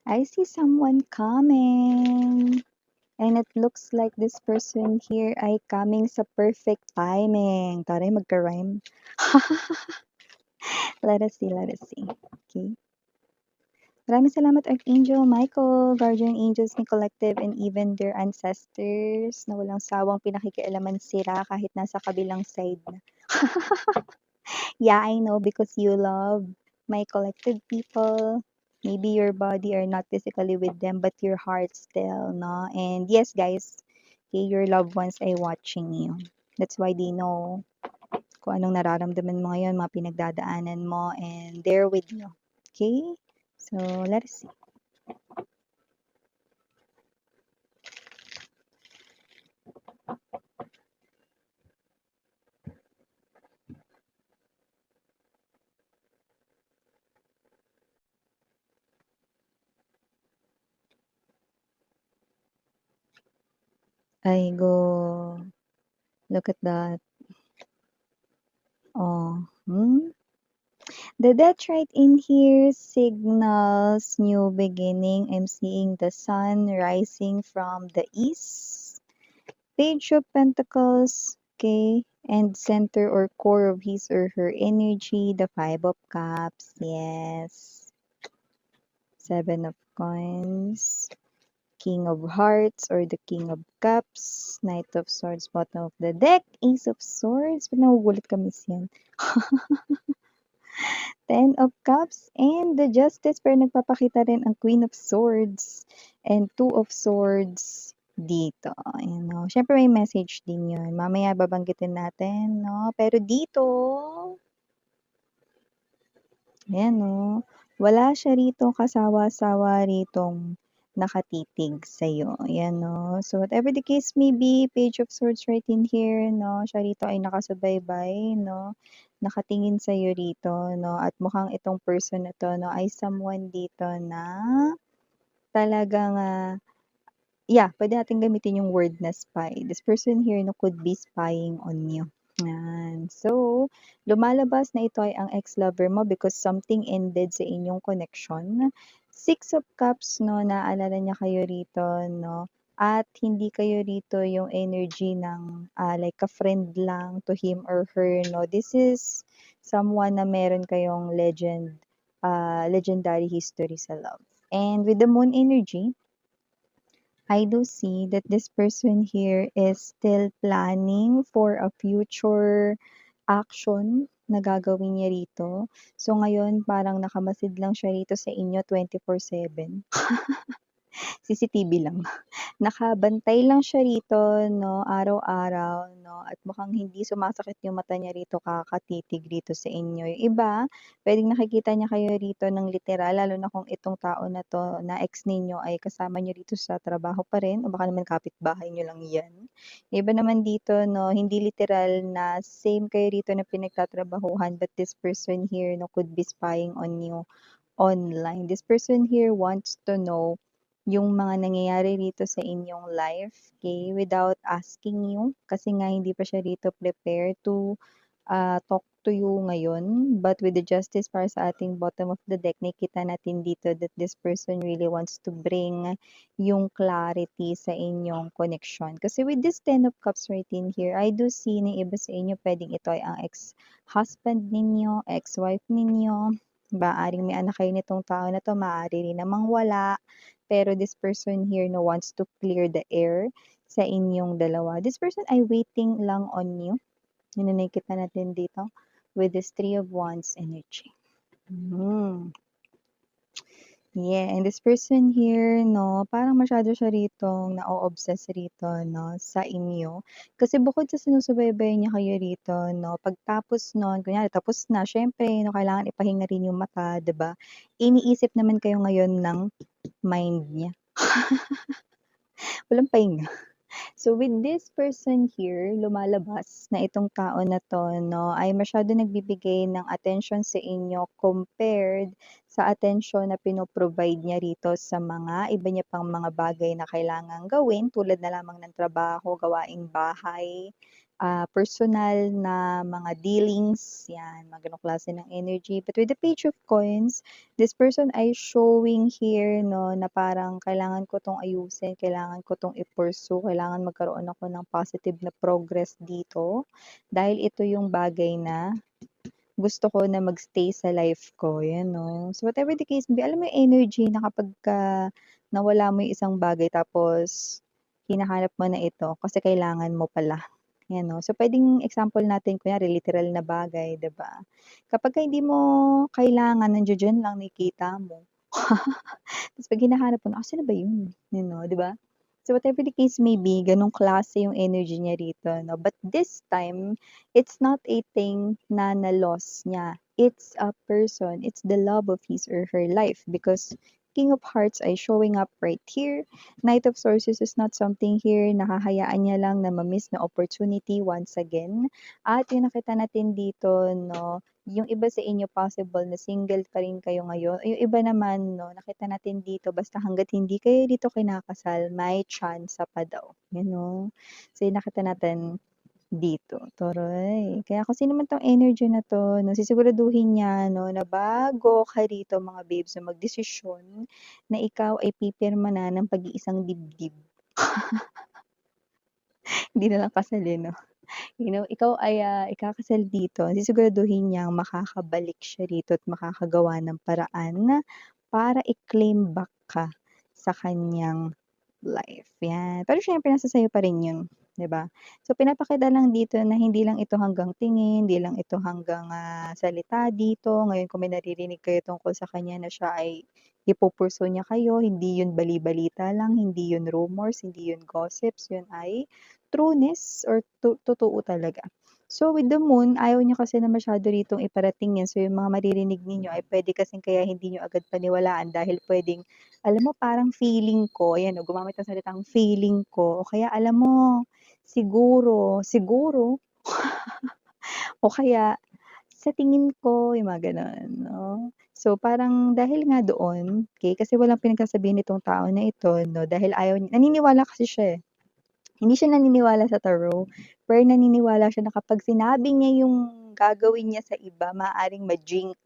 I see someone coming. And it looks like this person here ay coming sa perfect timing. Taray, magka-rhyme. Let us see, let us see. Okay. Maraming salamat, Archangel Michael, guardian angels ni Collective, and even their ancestors na walang sawang pinakikialaman sila kahit nasa kabilang side na. Yeah, I know, because you love my collective people. Maybe your body are not physically with them, but your heart still, no? And yes, guys, okay, your loved ones are watching you. That's why they know kung anong nararamdaman mo ngayon, mga pinagdadaanan mo, and they're with you. Okay? So, let us see. I go. Look at that. Oh. The death right in here signals new beginning. I'm seeing the sun rising from the east. Page of Pentacles, okay, and center or core of his or her energy, the Five of Cups, yes. Seven of Coins, King of Hearts or the King of Cups, Knight of Swords, bottom of the deck, Ace of Swords, ba't nagugulat kami siyan? Ten of Cups, and the Justice, pero nagpapakita rin ang Queen of Swords and Two of Swords dito. Ayan, no? Siyempre may message din yun. Mamaya babanggitin natin, no? Pero dito, ayan, no? Wala siya rito kasawa-sawa ritong nakatitig sa'yo. Ayan, no? So, whatever the case may be, Page of Swords right in here, no? Siya rito ay nakasubaybay, no? Nakatingin sa'yo rito, no? At mukhang itong person na to, no, ay someone dito na talagang, yeah, pwede natin gamitin yung word na spy. This person here, no, could be spying on you. Yan. So, lumalabas na ito ay ang ex-lover mo because something ended sa inyong connection. Six of Cups, no, naalala niya kayo rito, no, at hindi kayo rito yung energy ng like a friend lang to him or her, no. This is someone na meron kayong legendary history sa love. And with the moon energy, I do see that this person here is still planning for a future action na gagawin niya rito. So ngayon parang nakamasid lang siya rito sa inyo 24/7. CCTV lang. Nakabantay lang siya rito 'no, araw-araw 'no, at mukhang hindi sumasakit yung mata niya rito kakatitig rito sa inyo. Yung iba, puwedeng nakikita niya kayo rito ng literal lalo na kung itong tao na 'to na ex ninyo ay kasama niyo rito sa trabaho pa rin o baka naman kapitbahay niyo lang 'yan. Yung iba naman dito 'no, hindi literal na same kayo rito na pinagtatrabahuhan, but this person here 'no, could be spying on you online. This person here wants to know yung mga nangyayari rito sa inyong life, okay, without asking you. Kasi nga hindi pa siya rito prepared to talk to you ngayon. But with the justice para sa ating bottom of the deck, nakita natin dito that this person really wants to bring yung clarity sa inyong connection. Kasi with this Ten of Cups right in here, I do see na iba sa inyo, pwedeng ito ay ang ex-husband ninyo, ex-wife ninyo, maaaring may anak kayo nitong tao na to, maaari rin namang wala. Pero this person here no wants to clear the air sa inyong dalawa. This person ay waiting lang on you. Yun na nakikita natin dito with this Three of Wands energy. Mm. Yeah, and this person here, no, parang masyado siya ritong na-o-obsess rito, no, sa inyo. Kasi bukod sa sinusubaybay niya kayo rito, no, pagtapos nun, kunyari tapos na, syempre, no, kailangan ipahinga rin yung mata, 'di ba? Iniisip naman kayo ngayon ng mind niya. Walang pahinga. So with this person here, lumalabas na itong tao na 'to 'no, ay masyado nagbibigay ng attention sa inyo compared sa attention na pino-provide niya rito sa mga iba niya pang mga bagay na kailangang gawin tulad na lamang ng trabaho, gawaing bahay, personal na mga dealings, yan, mga ganong klase ng energy. But with the Page of Coins, this person ay showing here, no, na parang kailangan ko tong ayusin, kailangan ko tong i-pursue, kailangan magkaroon ako ng positive na progress dito. Dahil ito yung bagay na gusto ko na magstay sa life ko, yan, no. So, whatever the case may be, alam mo yung energy na kapagka nawala mo yung isang bagay tapos hinahanap mo na ito kasi kailangan mo pala. Yan, no. So, puwedeng example natin kunyari literal na bagay, 'di ba? Kapagka hindi mo kailangan, nandiya-diyan lang, nakikita mo. Tapos 'pag hinahanap mo na, "Asan na ba yun?" Yun, 'no, 'di ba? So, whatever the case may be, ganong klase yung energy niya rito, 'no. But this time, it's not a thing na na-loss niya. It's a person, it's the love of his or her life because King of Hearts ay showing up right here. Knight of Swords is not something here na hahayaan niya lang na ma-miss na opportunity once again. At yung nakita natin dito, 'no, yung iba sa inyo possible na single pa rin kayo ngayon. Yung iba naman, 'no, nakita natin dito basta hangga't hindi kayo dito kinakasal, may tsansa pa daw, yun, 'no. So, yung nakita natin dito, taray. Kaya kung sino man 'tong energy na 'to, 'no, sisiguraduhin niya, 'no, na bago ka rito mga babes na magdesisyon na ikaw ay pipirma na ng pag-iisang dibdib. Hindi na lang kasal, eh, 'no. You know, ikaw ay, ikakasal dito, sisiguraduhin niyang makakabalik siya rito at makakagawa ng paraan para i-claim back ka sa kanyang life, 'yan. Pero siyempre nasa sa'yo pa rin 'yun, 'di ba? So, pinapakita lang dito na hindi lang ito hanggang tingin, hindi lang ito hanggang, salita dito. Ngayon kung may naririnig kayo tungkol sa kanya na siya ay ipu-pursue niya kayo, hindi 'yun bali-balita lang, hindi 'yun rumors, hindi 'yun gossips, 'yun ay trueness or totoo talaga. So, with the moon, ayaw niya kasi na masyado ritong iparating 'yan. So, yung mga maririnig ninyo ay puwede kasing kaya hindi niyo agad paniwalaan dahil puwedeng, alam mo parang feeling ko, ayan, oh, gumamit ng salitang feeling ko o kaya alam mo, siguro, siguro o kaya sa tingin ko, yung mga gano'n, 'no. So, parang dahil nga doon, okey, kasi walang pinagsasabihan nitong tao na ito, 'no, dahil ayaw niya naniniwala kasi siya, eh. Hindi siya naniniwala sa tarot, pero naniniwala siya na kapag sinabi niya yung gagawin niya sa iba maaaring ma-jinx.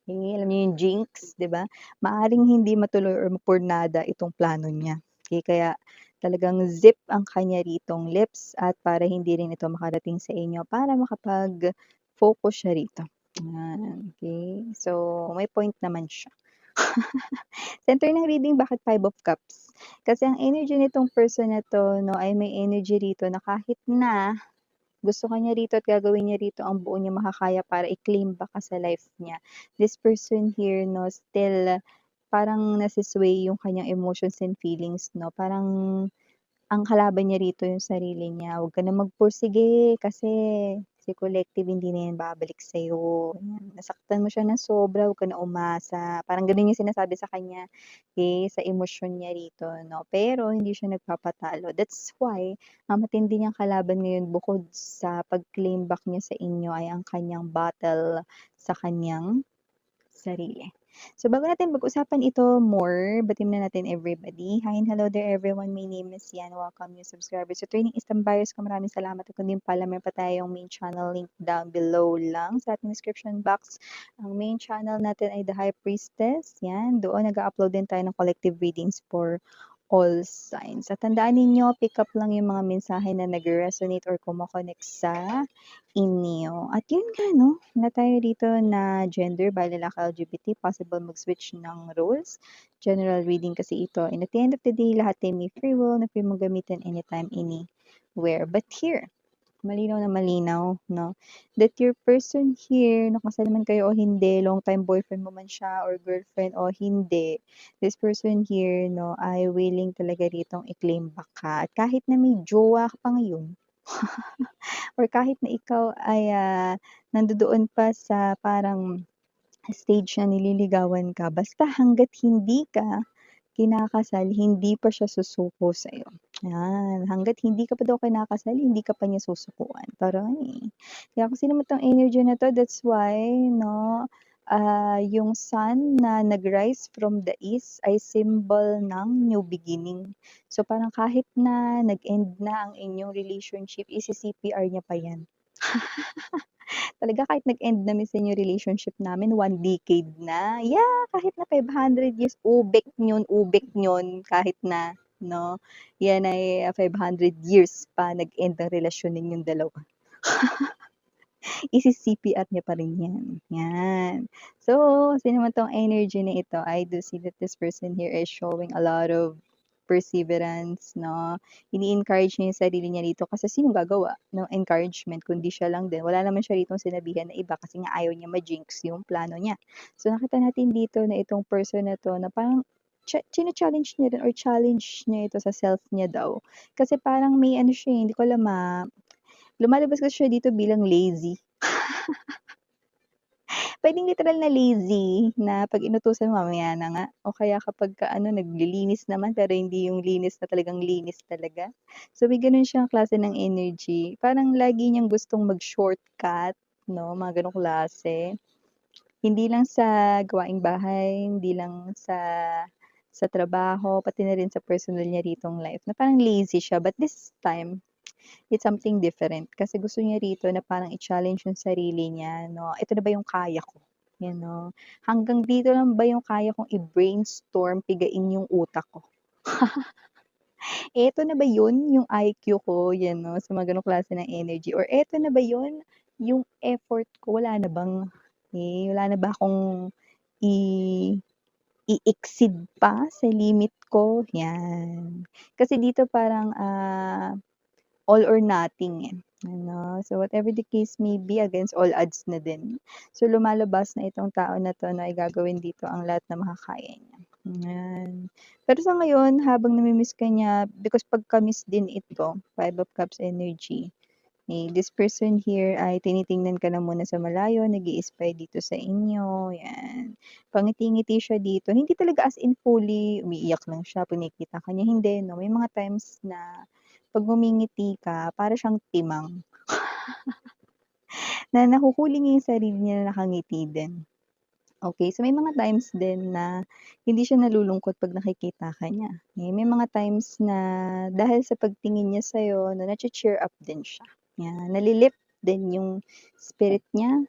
Alam niyo yung jinx, 'di ba? Maaaring hindi matuloy or mapurnada itong plano niya. Okey, kaya talagang zip ang kanya ritong lips at para hindi rin ito makarating sa inyo para makapag-focus siya rito. Yan, okey. So, may point naman siya. Center ng reading, bakit Five of Cups? Kasi ang energy nitong person na 'to, 'no, ay may energy rito na kahit na gusto ka niya rito at gagawin niya rito ang buo niyang makakaya para i-claim back ka sa life niya. This person here, 'no, still parang nase-sway yung kanyang emotions and feelings, 'no. Parang ang kalaban niya rito yung sarili niya. "Huwag ka na magpursige kasi si collective hindi na yan babalik sa'yo." Yan. Nasaktan mo siya ng sobra, huwag ka na umasa. Parang gano'n yung sinasabi sa kanya, eh, sa emosyon niya rito, 'no. Pero hindi siya nagpapatalo. That's why ang matindi niyang kalaban ngayon bukod sa pag-claim back niya sa inyo ay ang kanyang battle sa kanyang sarili. So, bago natin pag-usapan ito more, batiin muna natin everybody. Hi and hello there everyone. My name is Yan. Welcome new subscribers. So, Training Istam Buyers ko, maraming salamat. At kung din pala, meron pa tayong main channel link down below lang sa ating description box. Ang main channel natin ay The High Priestess. Yan. Doon nag-upload din tayo ng collective readings for all signs. At tandaan ninyo, pick up lang yung mga mensahe na nag-resonate or kumokonect sa inyo. At yun nga, 'no, wala tayo dito na gender, bale lalaki, LGBT, possible mag-switch ng roles. General reading kasi ito. And at the end of the day, lahat ay may free will na pwede mong gamitin anytime, anywhere. But here, malinaw na malinaw, 'no, that your person here, nakasal man kayo o hindi, long time boyfriend mo man siya or girlfriend o hindi, this person here, 'no, ay willing talaga ritong i-claim back ka. At kahit na may jowa ka pa ngayon or kahit na ikaw ay, nandodoon pa sa parang stage na nililigawan ka, basta hangga't hindi ka kinakasal, hindi pa siya susuko sa'yo. Yan, hangga't hindi ka pa daw kinakasal, hindi ka pa niya susukuan, taray. Kaya kung sino man 'tong energy na 'to, that's why, 'no, Yung sun na nag-rise from the east ay symbol ng new beginning. So, parang kahit na nag-end na ang inyong relationship, isi-CPR niya pa yan. Talaga kahit nag-end na minsan yung relationship namin, 1 decade na. Yeah, kahit na 500 years, ubek nyon, kahit na, no? Yan ay 500 years pa nag-end ang relasyon ninyong dalawa. Isi-CPR niya pa rin yan. Yan. So, kasi naman tong energy na ito, I do see that this person here is showing a lot of perseverance, no? Ini-encourage niya yung sarili niya dito kasi sinong gagawa ng encouragement kundi siya lang din. Wala naman siya ditong sinabihan na iba kasi nga ayaw niya ma-jinx yung plano niya. So, nakita natin dito na itong person na to na parang challenge niya rin or challenge niya ito sa self niya daw. Kasi parang may ano siya, hindi ko alam lumalabas kasi siya dito bilang lazy. Puwedeng literal na lazy na 'pag inutusan mo mamaya na nga o kaya kapagka ano naglilinis naman pero hindi yung linis na talagang linis talaga. So, may gano'n siyang klase ng energy. Parang lagi niyang gustong mag-shortcut 'no, mga gano'ng klase. Hindi lang sa gawaing bahay, hindi lang sa trabaho, pati na rin sa personal niya ritong life na parang lazy siya. But this time, it's something different kasi gusto niya rito na parang i-challenge yung sarili niya 'no, "Ito na ba yung kaya ko?" You know, "Hanggang dito lang ba yung kaya kong i-brainstorm, pigain yung utak ko? Eto na ba yun yung IQ ko?" Yan 'no, sa mga gano'ng klase ng energy or eto na ba yun yung effort ko, wala na bang wala na ba akong i i-exceed pa sa limit ko? Yan. Kasi dito parang, all or nothing, ano. So, whatever the case may be, against all odds na din. So, lumalabas na itong tao na 'to na ay gagawin dito ang lahat na makakaya niya, yan. Pero sa ngayon, habang nami-miss ka niya, because pagka-miss din ito, Five of Cups energy, this person here ay tinitingnan ka na muna sa malayo, nag-i-spy dito sa inyo, yan. Pangiti-ngiti siya dito, hindi talaga as in fully umiiyak lang siya 'pag nakikita ka niya, hindi 'no. May mga times na 'pag ngumingiti ka para siyang timang, na nahuhuli niya yung sarili niya na nakangiti din. Okey, so may mga times din na hindi siya nalulungkot 'pag nakikita ka niya. May mga times na dahil sa pagtingin niya sa'yo na nache-cheer up din siya, 'yan. Nali-lift din yung spirit niya,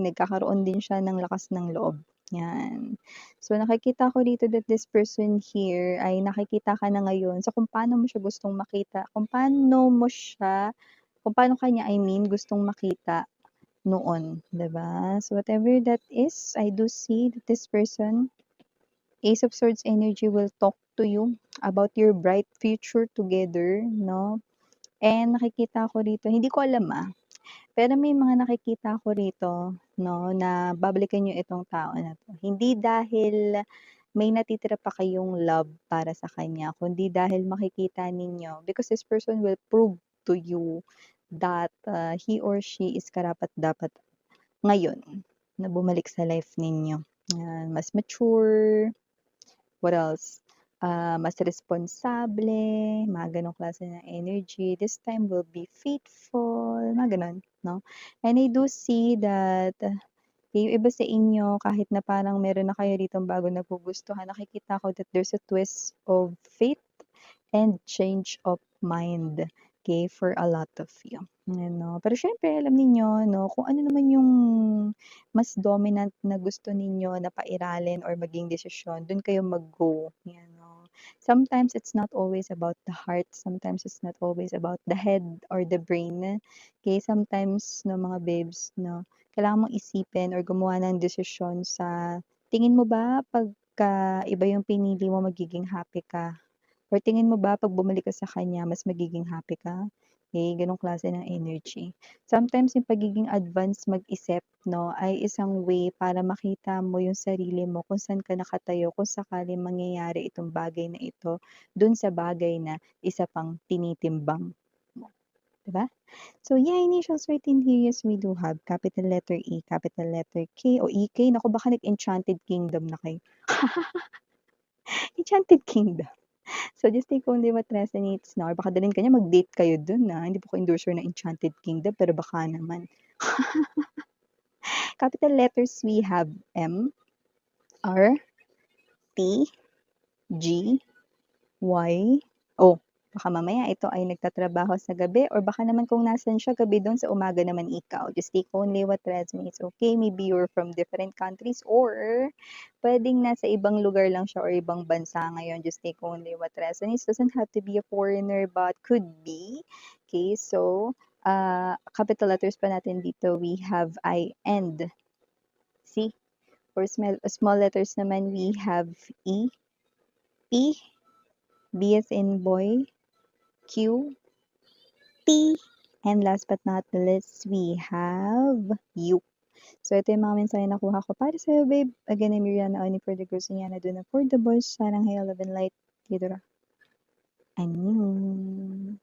nagkakaroon din siya ng lakas ng loob, 'yan. So nakikita ko dito that this person here ay nakikita ka na ngayon sa kung paano mo siya gustong makita, kung paano ka niya, I mean, gustong makita noon, 'di ba? So whatever that is, I do see that this person, Ace of Swords energy will talk to you about your bright future together, no? And nakikita ko rito, hindi ko alam pero may mga nakikita ko rito, no, na babalikan niyo itong tao na 'to. Hindi dahil may natitira pa kayong love para sa kanya, kundi dahil makikita ninyo because this person will prove to you that he or she is karapat-dapat ngayon na bumalik sa life ninyo. Yan, mas mature, what else? Mas responsable, mga ganong klase ng energy. This time will be faithful, mga ganon, no? And I do see that yung iba sa inyo, kahit na parang meron na kayo ditong bago nagugustuhan, nakikita ko that there's a twist of fate and change of mind, okay, for a lot of you. Ano, pero syempre alam niyo 'no, kung ano naman yung mas dominant na gusto ninyo na pairalin or maging desisyon, dun kayo mag-go, yan 'no. Sometimes it's not always about the heart, sometimes it's not always about the head or the brain, okay. Sometimes 'no mga babes 'no, kailangan mong isipin or gumawa ng desisyon sa tingin mo ba pagka iba yung pinili mo magiging happy ka? Or tingin mo ba 'pag bumalik ka sa kanya mas magiging happy ka? Gano'ng klase ng energy. Sometimes yung pagiging advance mag-isip 'no, ay isang way para makita mo yung sarili mo kung saan ka nakatayo kung sakaling mangyayari itong bagay na ito, dun sa bagay na isa pang tinitimbang mo, 'di ba? So yeah, initials right in here, yes, we do have capital letter E, capital letter K o EK. Naku, baka nag-Enchanted Kingdom na kayo. Enchanted Kingdom. So just take only what resonates na or baka dalhin ka niya mag-date kayo dun, hindi po ako endorser ng Enchanted Kingdom pero baka naman. capital letters, we have M, R, T, G, Y. Oh, baka mamaya ito ay nagtatrabaho sa gabi or baka naman kung nasan siya gabi doon sa umaga naman ikaw. Just take only what resonates, okay? Maybe you're from different countries or pwedeng nasa ibang lugar lang siya or ibang bansa ngayon. Just take only what resonates. Doesn't have to be a foreigner but could be. Okay, so capital letters pa natin dito. We have I and C. For small letters naman, we have E, P, B as in boy, Q, T, and last but not the least, we have U. So, ito yung mga mensahe na nakuha ko para sa'yo, babe. Again, I'm Miriana Oni for the girls niya na doon na for the boys. Sanang hay love and light. Dito ra. Annyeong.